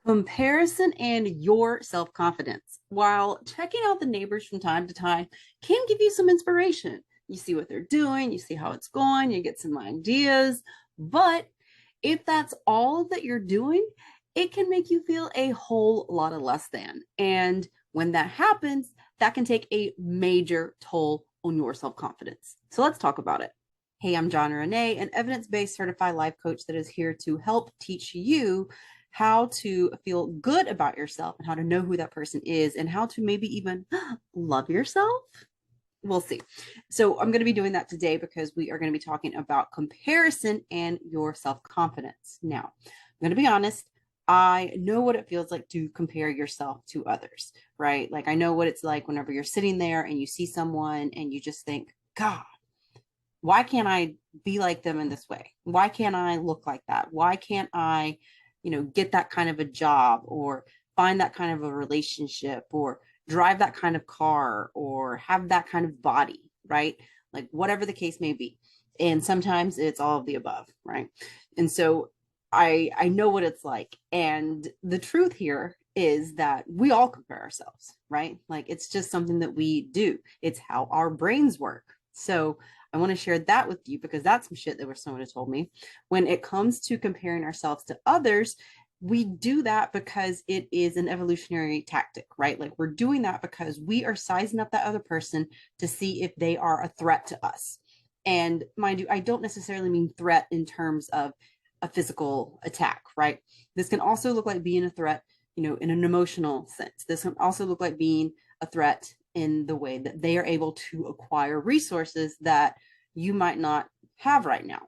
Comparison and your self confidence. While checking out the neighbors from time to time can give you some inspiration. You see what they're doing, you see how it's going, you get some ideas. But if that's all that you're doing, it can make you feel a whole lot of less than. And when that happens, that can take a major toll on your self confidence. So let's talk about it. Hey, I'm John Renee, an evidence based certified life coach that is here to help teach you how to feel good about yourself and how to know who that person is and how to maybe even love yourself. We'll see. So, I'm going to be doing that today because we are going to be talking about comparison and your self confidence. Now, I'm going to be honest. I know what it feels like to compare yourself to others, right? Like, I know what it's like whenever you're sitting there and you see someone and you just think, God, why can't I be like them in this way? Why can't I look like that? Why can't I, get that kind of a job or find that kind of a relationship or drive that kind of car or have that kind of body, right? Like whatever the case may be. And sometimes it's all of the above, right? And so I know what it's like. And the truth here is that we all compare ourselves, right? Like it's just something that we do. It's how our brains work. So I want to share that with you because that's some shit that someone had told me. When it comes to comparing ourselves to others, we do that because it is an evolutionary tactic, right? Like we're doing that because we are sizing up that other person to see if they are a threat to us. And mind you, I don't necessarily mean threat in terms of a physical attack, right? This can also look like being a threat, in an emotional sense. This can also look like being a threat in the way that they are able to acquire resources that you might not have right now.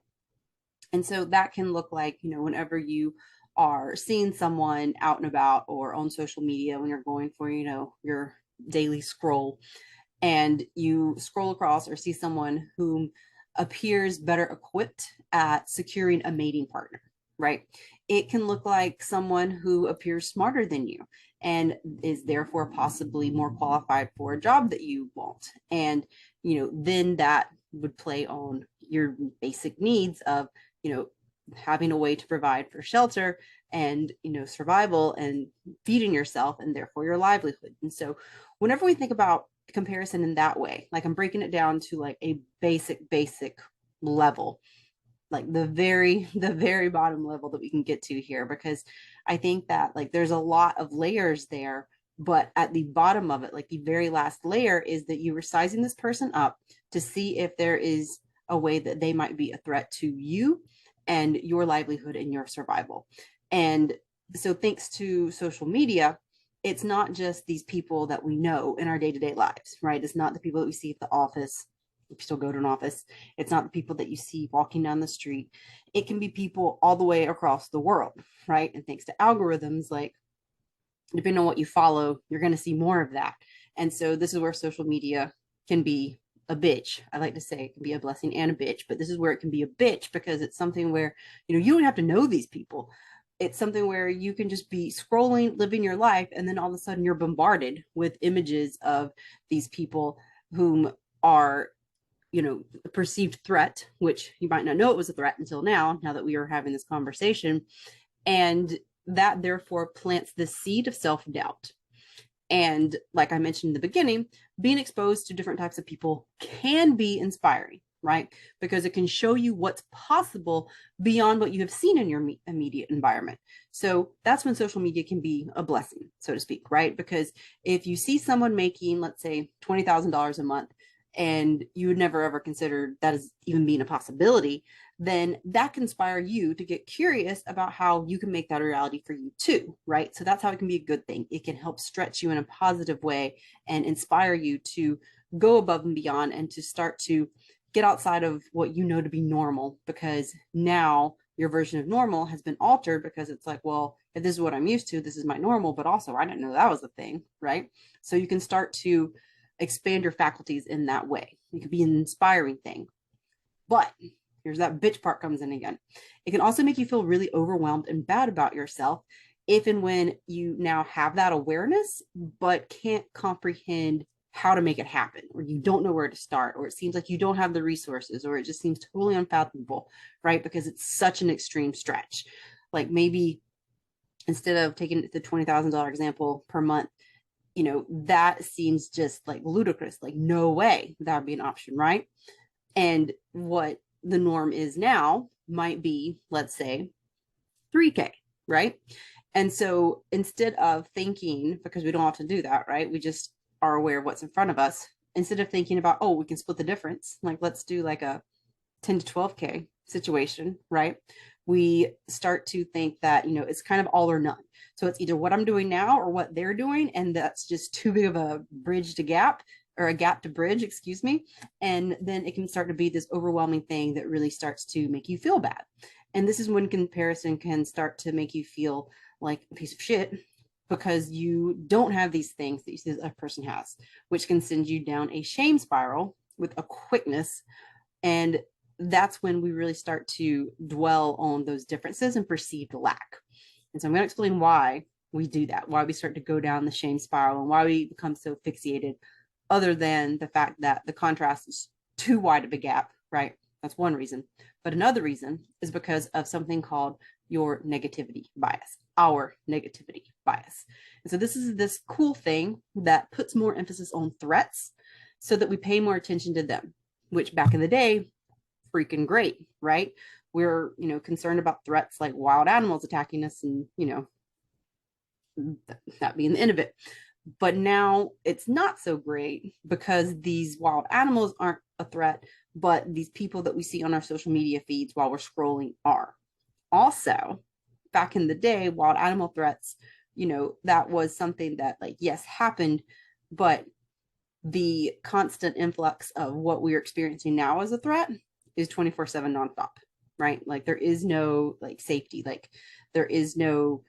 And so that can look like, whenever you are seeing someone out and about or on social media when you're going for, your daily scroll and you scroll across or see someone who appears better equipped at securing a mating partner, right? It can look like someone who appears smarter than you and is therefore possibly more qualified for a job that you want. And, then that would play on your basic needs of, having a way to provide for shelter and, survival and feeding yourself and therefore your livelihood. And so whenever we think about comparison in that way, like I'm breaking it down to like a basic level, like the very bottom level that we can get to here, because I think that like there's a lot of layers there, but at the bottom of it, like the very last layer is that you were sizing this person up to see if there is a way that they might be a threat to you and your livelihood and your survival. And so thanks to social media, it's not just these people that we know in our day-to-day lives, right? It's not the people that we see at the office, if you still go to an office. It's not the people that you see walking down the street. It can be people all the way across the world, right? And thanks to algorithms, like depending on what you follow, you're going to see more of that. And so this is where social media can be a bitch. I like to say it can be a blessing and a bitch, but this is where it can be a bitch because it's something where, you don't have to know these people. It's something where you can just be scrolling, living your life, and then all of a sudden you're bombarded with images of these people whom are, a perceived threat, which you might not know it was a threat until now that we are having this conversation. And that therefore plants the seed of self doubt. And like I mentioned in the beginning, being exposed to different types of people can be inspiring, right? Because it can show you what's possible beyond what you have seen in your immediate environment. So that's when social media can be a blessing, so to speak, right? Because if you see someone making, let's say, $20,000 a month, and you would never ever consider that as even being a possibility, then that can inspire you to get curious about how you can make that a reality for you too, right? So that's how it can be a good thing. It can help stretch you in a positive way and inspire you to go above and beyond and to start to get outside of what you know to be normal, because now your version of normal has been altered because it's like, well, if this is what I'm used to, this is my normal, but also I didn't know that was a thing, right? So you can start to expand your faculties in that way. It could be an inspiring thing. But here's that bitch part comes in again. It can also make you feel really overwhelmed and bad about yourself if and when you now have that awareness, but can't comprehend how to make it happen, or you don't know where to start, or it seems like you don't have the resources, or it just seems totally unfathomable, right? Because it's such an extreme stretch. Like maybe instead of taking the $20,000 example per month, that seems just like ludicrous. Like, no way that would be an option, right? And what the norm is now might be, let's say, 3K, right? And so instead of thinking, because we don't have to do that, right? We just are aware of what's in front of us. Instead of thinking about, oh, we can split the difference, like let's do like a 10 to 12K situation, right? We start to think that, it's kind of all or none. So it's either what I'm doing now or what they're doing. And that's just too big of a bridge to gap, or a gap to bridge, excuse me. And then it can start to be this overwhelming thing that really starts to make you feel bad. And this is when comparison can start to make you feel like a piece of shit, because you don't have these things that you see a person has, which can send you down a shame spiral with a quickness. And that's when we really start to dwell on those differences and perceived lack. And so I'm going to explain why we do that, why we start to go down the shame spiral, and why we become so fixated, other than the fact that the contrast is too wide of a gap, right? That's one reason. But another reason is because of something called your negativity bias, our negativity bias. And so this is this cool thing that puts more emphasis on threats so that we pay more attention to them, which back in the day, freaking great, right? We're, concerned about threats like wild animals attacking us, and, that being the end of it. But now it's not so great, because these wild animals aren't a threat, but these people that we see on our social media feeds while we're scrolling are. Also, back in the day, wild animal threats, that was something that, like, yes, happened, but the constant influx of what we're experiencing now as a threat is 24/7 nonstop, right? Like, there is no like safety, like there is no,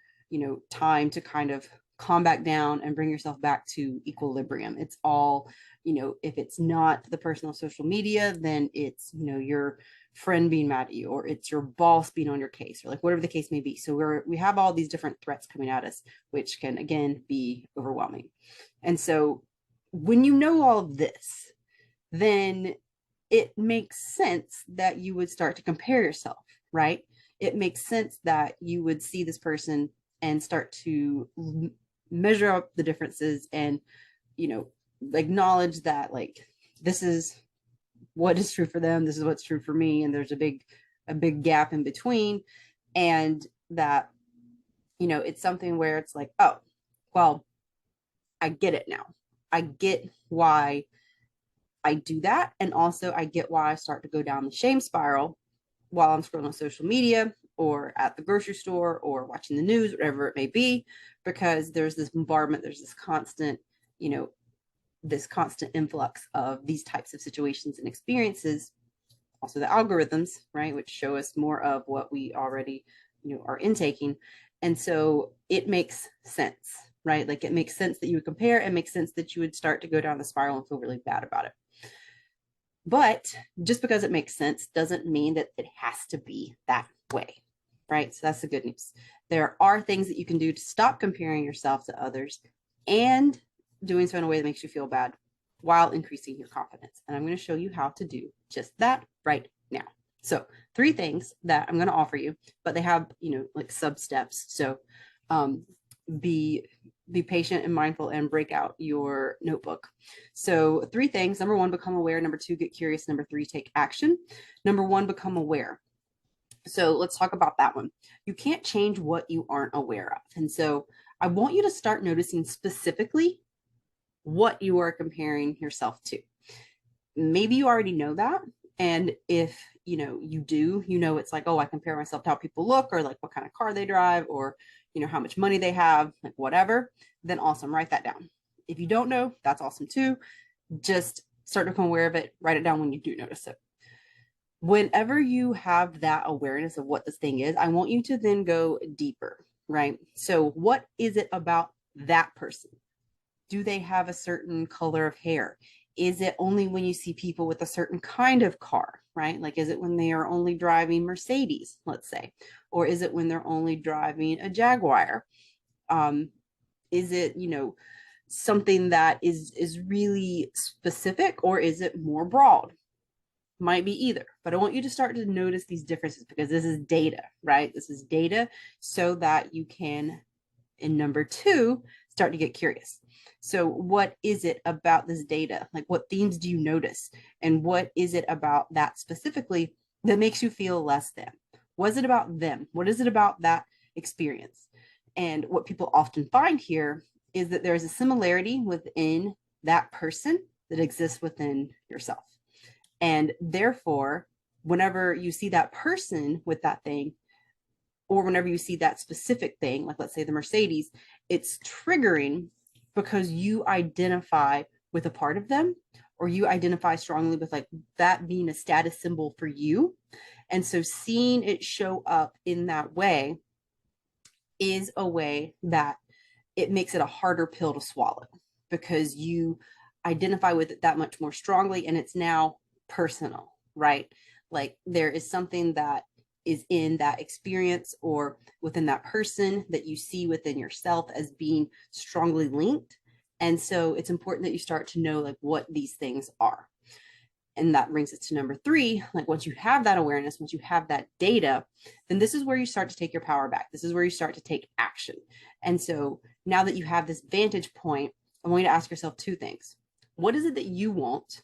time to kind of calm back down and bring yourself back to equilibrium. It's all, if it's not the personal social media, then it's, your friend being mad at you, or it's your boss being on your case, or like whatever the case may be. So we have all these different threats coming at us, which can again be overwhelming. And so when you know all of this, then it makes sense that you would start to compare yourself, right? It makes sense that you would see this person and start to measure up the differences, and, acknowledge that, like, this is what is true for them, this is what's true for me, and there's a big gap in between. And that, it's something where it's like, oh, well, I get it now. I get why I do that. And also I get why I start to go down the shame spiral while I'm scrolling on social media, or at the grocery store, or watching the news, whatever it may be, because there's this bombardment, there's this constant, this constant influx of these types of situations and experiences. Also the algorithms, right, which show us more of what we already, are intaking. And so it makes sense, right? Like, it makes sense that you would compare. It makes sense that you would start to go down the spiral and feel really bad about it. But just because it makes sense doesn't mean that it has to be that way, right? So that's the good news. There are things that you can do to stop comparing yourself to others, and doing so in a way that makes you feel bad, while increasing your confidence. And I'm going to show you how to do just that right now. So 3 things that I'm going to offer you, but they have, like sub steps. So be patient and mindful, and break out your notebook. So 3 things. Number 1, become aware. Number 2, get curious. Number 3, take action. Number 1, become aware. So let's talk about that one. You can't change what you aren't aware of. And so I want you to start noticing specifically what you are comparing yourself to. Maybe you already know that. And if, you do, it's like, oh, I compare myself to how people look, or like what kind of car they drive, or, how much money they have, like whatever, then awesome. Write that down. If you don't know, that's awesome too. Just start to become aware of it. Write it down when you do notice it. Whenever you have that awareness of what this thing is, I want you to then go deeper, right? So what is it about that person? Do they have a certain color of hair? Is it only when you see people with a certain kind of car, right? Like, is it when they are only driving Mercedes, let's say, or is it when they're only driving a Jaguar? Is it, something that is really specific, or is it more broad? Might be either, but I want you to start to notice these differences, because this is data, right? This is data so that you can And number two, start to get curious. So what is it about this data? Like, what themes do you notice? And what is it about that specifically that makes you feel less than? What is it about them? What is it about that experience? And what people often find here is that there is a similarity within that person that exists within yourself. And therefore, whenever you see that person with that thing, or whenever you see that specific thing, like let's say the Mercedes, it's triggering because you identify with a part of them, or you identify strongly with like that being a status symbol for you. And so seeing it show up in that way is a way that it makes it a harder pill to swallow because you identify with it that much more strongly and it's now personal, right? Like there is something that is in that experience or within that person that you see within yourself as being strongly linked. And so it's important that you start to know like what these things are. And that brings us to number three. Like once you have that awareness, once you have that data, then this is where you start to take your power back. This is where you start to take action. And so now that you have this vantage point, I want you to ask yourself two things. What is it that you want?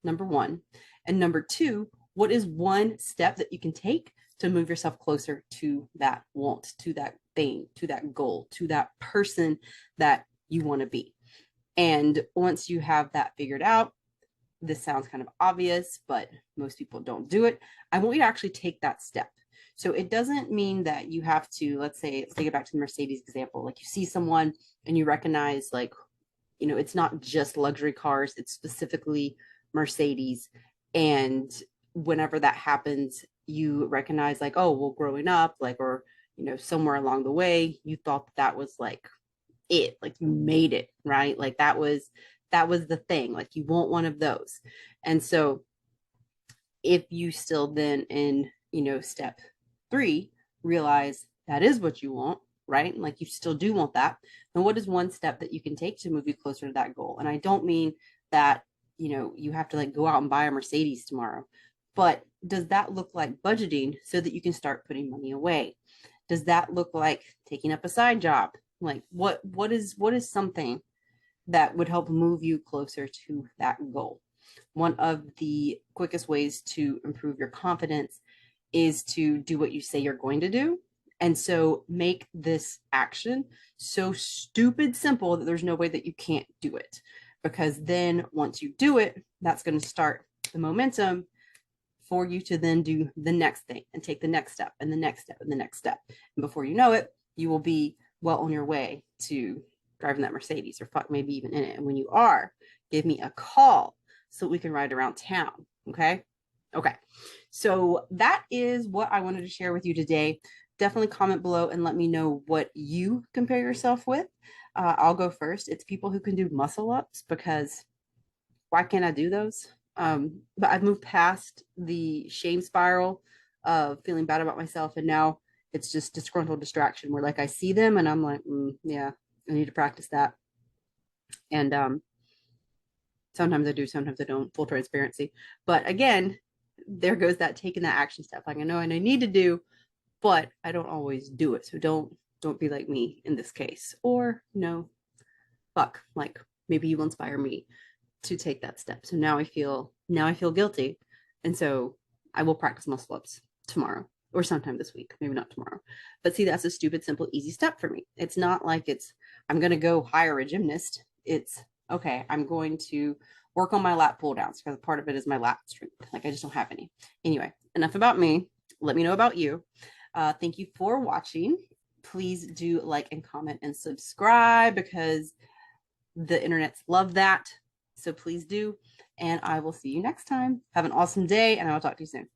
Number one. And number two, what is one step that you can take to move yourself closer to that want, to that thing, to that goal, to that person that you want to be? And once you have that figured out, this sounds kind of obvious, but most people don't do it. I want you to actually take that step. So it doesn't mean that you have to, let's say, let's take it back to the Mercedes example. Like you see someone and you recognize like, you know, it's not just luxury cars, it's specifically Mercedes. And whenever that happens, you recognize like, oh, well, growing up, like, or, you know, somewhere along the way, you thought that was like it, like you made it, right? Like that was the thing, like you want one of those. And so if you still then in, you know, step three, realize that is what you want, right? Like you still do want that, then what is one step that you can take to move you closer to that goal? And I don't mean that, you know, you have to like go out and buy a Mercedes tomorrow, but does that look like budgeting so that you can start putting money away? Does that look like taking up a side job? Like what is something that would help move you closer to that goal? One of the quickest ways to improve your confidence is to do what you say you're going to do. And so make this action so stupid simple that there's no way that you can't do it. Because then once you do it, that's going to start the momentum for you to then do the next thing and take the next step and the next step and the next step. And before you know it, you will be well on your way to driving that Mercedes or fuck, maybe even in it. And when you are, give me a call so we can ride around town. Okay. Okay. So that is what I wanted to share with you today. Definitely comment below and let me know what you compare yourself with. I'll go first. It's people who can do muscle ups because why can't I do those? But I've moved past the shame spiral of feeling bad about myself. And now it's just disgruntled distraction where like I see them and I'm like, yeah, I need to practice that. And sometimes I do, sometimes I don't, full transparency. But again, there goes that taking that action step. Like I know and I need to do, but I don't always do it. So don't be like me in this case. Or no, fuck, like maybe you will inspire me to take that step. So now I feel guilty. And so I will practice muscle ups tomorrow or sometime this week, maybe not tomorrow. But see, that's a stupid, simple, easy step for me. It's not like I'm going to go hire a gymnast. It's okay, I'm going to work on my lat pull downs because part of it is my lat strength. Like I just don't have any. Anyway, enough about me. Let me know about you. Thank you for watching. Please do like and comment and subscribe because the internets love that. So please do. And I will see you next time. Have an awesome day and I will talk to you soon.